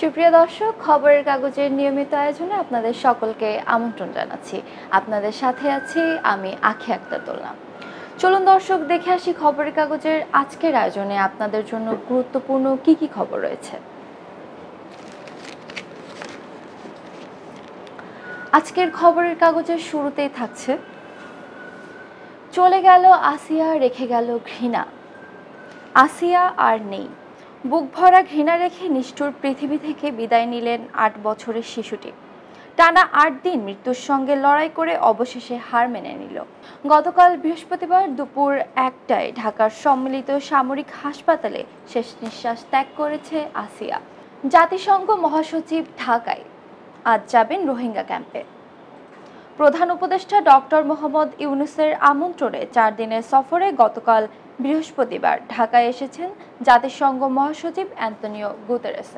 সুপ্রিয় দর্শক, খবরের কাগজের নিয়মিত আয়োজনে আপনাদের সকলকে আমন্ত্রণ জানাচ্ছি। আপনাদের সাথে আছি আমি আখি আক্তার দোলনা। চলুন দর্শক, দেখে আসি খবরের কাগজের আজকের আয়োজনে আপনাদের জন্য গুরুত্বপূর্ণ কি খবর রয়েছে। আজকের খবরের কাগজের শুরুতেই থাকছে, চলে গেল আসিয়া, রেখে গেল ঘৃণা। আসিয়া আর নেই। বুক ভরা ঘৃণা রেখে নিষ্ঠুর পৃথিবী থেকে বিদায় নিলেন ৮ বছরের শিশুটি। টানা ৮ দিন মৃত্যুর সঙ্গে লড়াই করে অবশেষে হার মেনে নিল। গতকাল বৃহস্পতিবার দুপুর ১টায় ঢাকার সম্মিলিত সামরিক হাসপাতালে শেষ নিঃশ্বাস ত্যাগ করেছে আসিয়া। জাতিসংঘ মহাসচিব ঢাকায়, আজ যাবেন রোহিঙ্গা ক্যাম্পে। প্রধান উপদেষ্টা ডক্টর মোহাম্মদ ইউনূসের আমন্ত্রণে ৪ দিনের সফরে গতকাল বৃহস্পতিবার ঢাকায় এসেছেন জাতিসংঘ মহাসচিব অ্যান্তনিও গুতেরেস।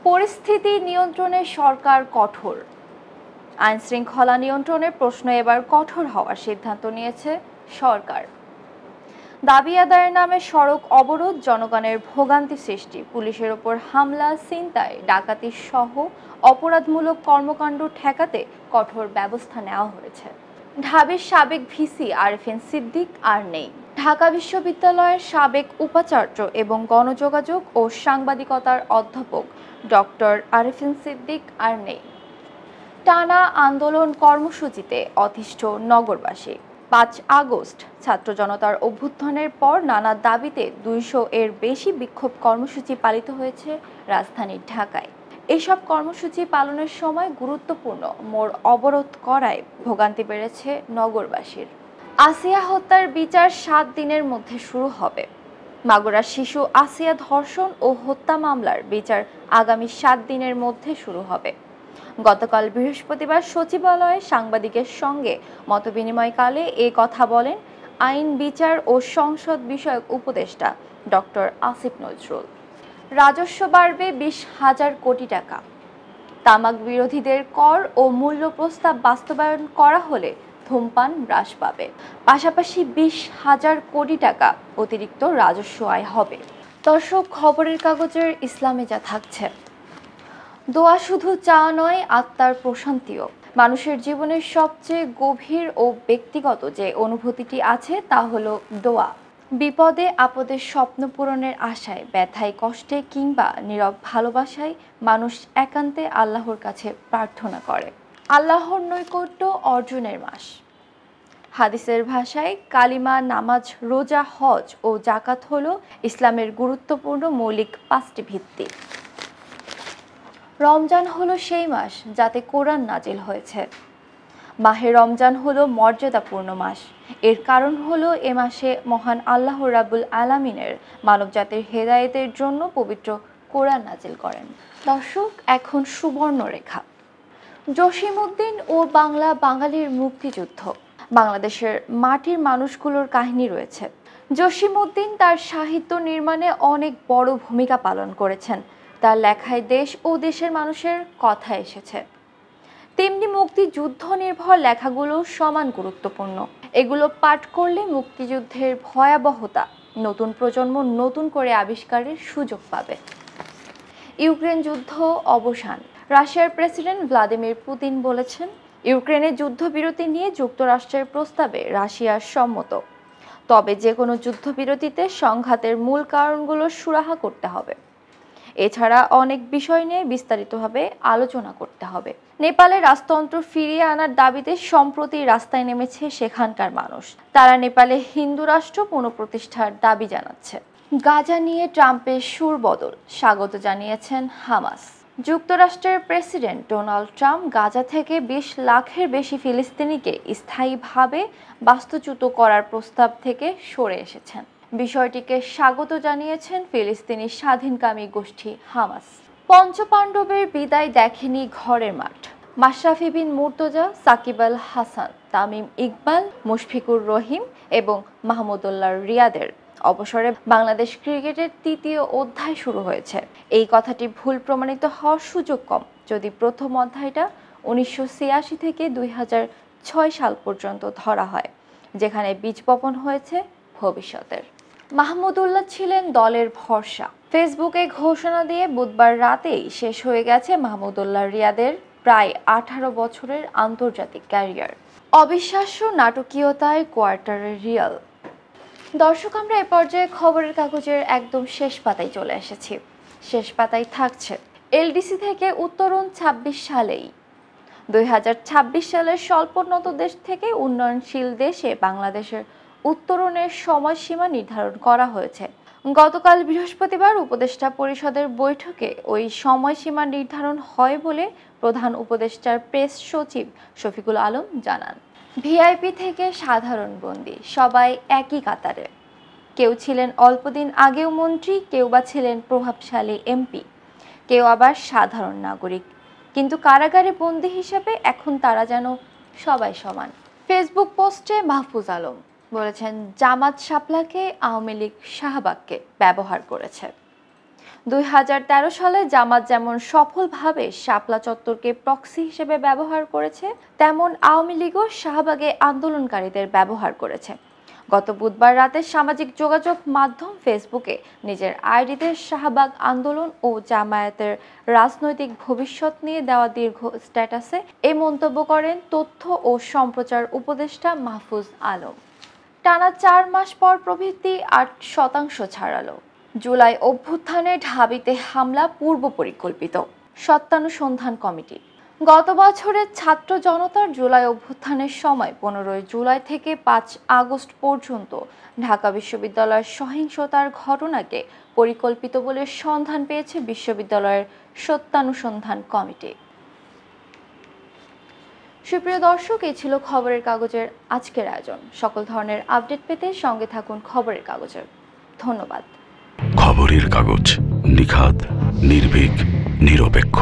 পরিস্থিতি নিয়ন্ত্রণে সরকার কঠোর। আইন শৃঙ্খলা নিয়ন্ত্রণের প্রশ্ন এবার কঠোর হওয়ার সিদ্ধান্ত নিয়েছে সরকার। দাবি আদায়ের নামে সড়ক অবরোধ, জনগণের ভোগান্তি সৃষ্টি, পুলিশের ওপর হামলা, ছিনতাই, ডাকাতি সহ অপরাধমূলক কর্মকাণ্ড ঠেকাতে কঠোর ব্যবস্থা নেওয়া হয়েছে। ঢাবির সাবেক ভিসি আরিফিন সিদ্দিক আর নেই। ঢাকা বিশ্ববিদ্যালয়ের সাবেক উপাচার্য এবং গণযোগাযোগ ও সাংবাদিকতার অধ্যাপক ডক্টর আরিফিন সিদ্দিক আর নেই। টানা আন্দোলন কর্মসূচিতে অতিষ্ঠ নগরবাসী। ৫ আগস্ট ছাত্র জনতার অভ্যুত্থানের পর নানা দাবিতে ২০০ এর বেশি বিক্ষোভ কর্মসূচি পালিত হয়েছে রাজধানী ঢাকায়। এসব কর্মসূচি পালনের সময় গুরুত্বপূর্ণ মোড় অবরোধ করায় ভোগান্তি বেড়েছে নগরবাসীর। আসিয়া হত্যার বিচার ৭ দিনের মধ্যে শুরু হবে। মাগুরার শিশু আসিয়া ধর্ষণ ও হত্যা মামলার বিচার আগামী ৭ দিনের মধ্যে শুরু হবে। গতকাল বৃহস্পতিবার সচিবালয়ে সাংবাদিকের সঙ্গে মতবিনিময়কালে এ কথা বলেন আইন, বিচার ও সংসদ বিষয়ক উপদেষ্টা ডক্টর আসিফ নজরুল। রাজস্ব বাড়বে ২০,০০০ কোটি টাকা। তামাক বিরোধীদের কর ও মূল্য প্রস্তাব বাস্তবায়ন করা হলে ধূমপান হ্রাস পাবে। পাশাপাশি ২০,০০০ কোটি টাকা অতিরিক্ত রাজস্ব আয় হবে। দর্শক, খবরের কাগজের ইসলামে যা থাকছে, দোয়া শুধু চাওয়া নয়, আত্মার প্রশান্তিও। মানুষের জীবনের সবচেয়ে গভীর ও ব্যক্তিগত যে অনুভূতিটি আছে তা হলো দোয়া। বিপদে আপদে স্বপ্ন পূরণের আশায়, ব্যথায় কষ্টে কিংবা নীরব ভালোবাসায় মানুষ একান্তে আল্লাহর কাছে প্রার্থনা করে। আল্লাহর নৈকট্য অর্জনের মাস। হাদিসের ভাষায় কালিমা, নামাজ, রোজা, হজ ও জাকাত হলো ইসলামের গুরুত্বপূর্ণ মৌলিক ৫টি ভিত্তি। রমজান হলো সেই মাস যাতে কোরআন নাজিল হয়েছে। মাহে রমজান হলো মর্যাদাপূর্ণ মাস। এর কারণ হলো এ মাসে মহান আল্লাহ রাব্বুল আলামিনের মানবজাতির হেদায়েতের জন্য পবিত্র কোরআন নাজিল করেন। দর্শক, এখন সুবর্ণরেখা। জসিমউদ্দিন ও বাঙালির মুক্তিযুদ্ধ। বাংলাদেশের মাটির মানুষগুলোর কাহিনী রয়েছে। জসিমউদ্দিন তার সাহিত্য নির্মাণে অনেক বড় ভূমিকা পালন করেছেন। তার লেখায় দেশ ও দেশের মানুষের কথা এসেছে। তেমনি মুক্তিযুদ্ধ নির্ভর লেখাগুলো সমান গুরুত্বপূর্ণ। এগুলো পাঠ করলে মুক্তিযুদ্ধের ভয়াবহতা নতুন প্রজন্ম নতুন করে আবিষ্কারের সুযোগ পাবে। ইউক্রেন যুদ্ধ অবসান। রাশিয়ার প্রেসিডেন্ট ভ্লাদিমির পুতিন বলেছেন, ইউক্রেনের যুদ্ধবিরতি নিয়ে যুক্তরাষ্ট্রের প্রস্তাবে রাশিয়া সম্মত। তবে যে কোনো যুদ্ধবিরতিতে সংঘাতের মূল কারণগুলো সুরাহা করতে হবে। এছাড়া অনেক বিষয় নিয়ে বিস্তারিতভাবে আলোচনা করতে হবে। নেপালে রাজতন্ত্র ফিরিয়ে আনার দাবিতে সম্প্রতি রাস্তায় নেমেছে সেখানকার মানুষ। তারা নেপালে হিন্দু রাষ্ট্র পুনঃপ্রতিষ্ঠার দাবি জানাচ্ছে। গাজা নিয়ে ট্রাম্পের সুর বদল, স্বাগত জানিয়েছেন হামাস। যুক্তরাষ্ট্রের প্রেসিডেন্ট ডোনাল্ড ট্রাম্প গাজা থেকে ২০ লাখের বেশি ফিলিস্তিনিকে স্থায়ীভাবে বাস্তুচ্যুত করার প্রস্তাব থেকে সরে এসেছেন। বিষয়টিকে স্বাগত জানিয়েছেন ফিলিস্তিনি স্বাধীনকামী গোষ্ঠী হামাস। পঞ্চপাণ্ডবের বিদায় দেখেনি ঘরের মাঠ। মাশরাফি বিন মুর্তজা, সাকিব আল হাসান, তামিম ইকবাল, মুশফিকুর রহিম এবং মাহমুদুল্লাহ রিয়াদের অবসরে বাংলাদেশ ক্রিকেটের ৩য় অধ্যায় শুরু হয়েছে। এই কথাটি ভুল প্রমাণিত হওয়ার সুযোগ কম যদি প্রথম অধ্যায়টা ১৯৮৬ থেকে ২০০৬ সাল পর্যন্ত ধরা হয়, যেখানে বীজ বপন হয়েছে ভবিষ্যতের। মাহমুদুল্লাহ ছিলেন দলের ভরসা। ফেসবুকে ঘোষণা দিয়ে বুধবার রাতেই শেষ হয়ে গেছে মাহমুদুল্লাহ রিয়াদের প্রায় 18 বছরের আন্তর্জাতিক ক্যারিয়ার। অবিশ্বাস্য নাটকীয়তায় কোয়ার্টারের রিয়াল। দর্শক, আমরা এ পর্যায়ে খবরের কাগজের একদম শেষ পাতায় চলে এসেছি। শেষ পাতায় থাকছে এলডিসি থেকে উত্তরণ 26 সালেই। 2026 সালের স্বল্পোন্নত দেশ থেকে উন্নয়নশীল দেশে বাংলাদেশের উত্তরণের সময়সীমা নির্ধারণ করা হয়েছে। গতকাল বৃহস্পতিবার উপদেষ্টা পরিষদের বৈঠকে ওই সময়সীমা নির্ধারণ হয় বলে প্রধান উপদেষ্টার প্রেস সচিব শফিকুল আলম জানান। ভিআইপি থেকে সাধারণ বন্দী সবাই একই কাতারে। কেউ ছিলেন অল্পদিন আগেও মন্ত্রী, কেউ বা ছিলেন প্রভাবশালী এমপি, কেউ আবার সাধারণ নাগরিক, কিন্তু কারাগারে বন্দী হিসেবে এখন তারা যেন সবাই সমান। ফেসবুক পোস্টে মাহফুজ আলম বলেছেন, জামাত শাপলাকে আওয়ামী লীগ শাহবাগকে ব্যবহার করেছে। 2013 সালে জামাত যেমন সফলভাবে শাপলা চত্বরকে প্রক্সি হিসেবে ব্যবহার করেছে, তেমন আওয়ামী লীগও শাহবাগে আন্দোলনকারীদের ব্যবহার করেছে। গত বুধবার রাতে সামাজিক যোগাযোগ মাধ্যম ফেসবুকে নিজের আইডিতে শাহবাগ আন্দোলন ও জামায়াতের রাজনৈতিক ভবিষ্যৎ নিয়ে দেওয়া দীর্ঘ স্ট্যাটাসে এই মন্তব্য করেন তথ্য ও সম্প্রচার উপদেষ্টা মাহফুজ আলম। টানা 4 মাস পর প্রবৃদ্ধি 8% ছাড়ালো। জুলাই অভ্যুত্থানে ঢাবিতে হামলা পূর্ব পরিকল্পিত, সত্যানুসন্ধান কমিটি। গত বছরের ছাত্র জনতার জুলাই অভ্যুত্থানের সময় 15 জুলাই থেকে 5 আগস্ট পর্যন্ত ঢাকা বিশ্ববিদ্যালয়ের সহিংসতার ঘটনাকে পরিকল্পিত বলে সন্ধান পেয়েছে বিশ্ববিদ্যালয়ের সত্যানুসন্ধান কমিটি। সুপ্রিয় দর্শক, এই ছিল খবরের কাগজের আজকের আয়োজন। সকল ধরনের আপডেট পেতে সঙ্গে থাকুন খবরের কাগজের। ধন্যবাদ। খবরের কাগজ, নিখাত, নির্ভীক, নিরপেক্ষ।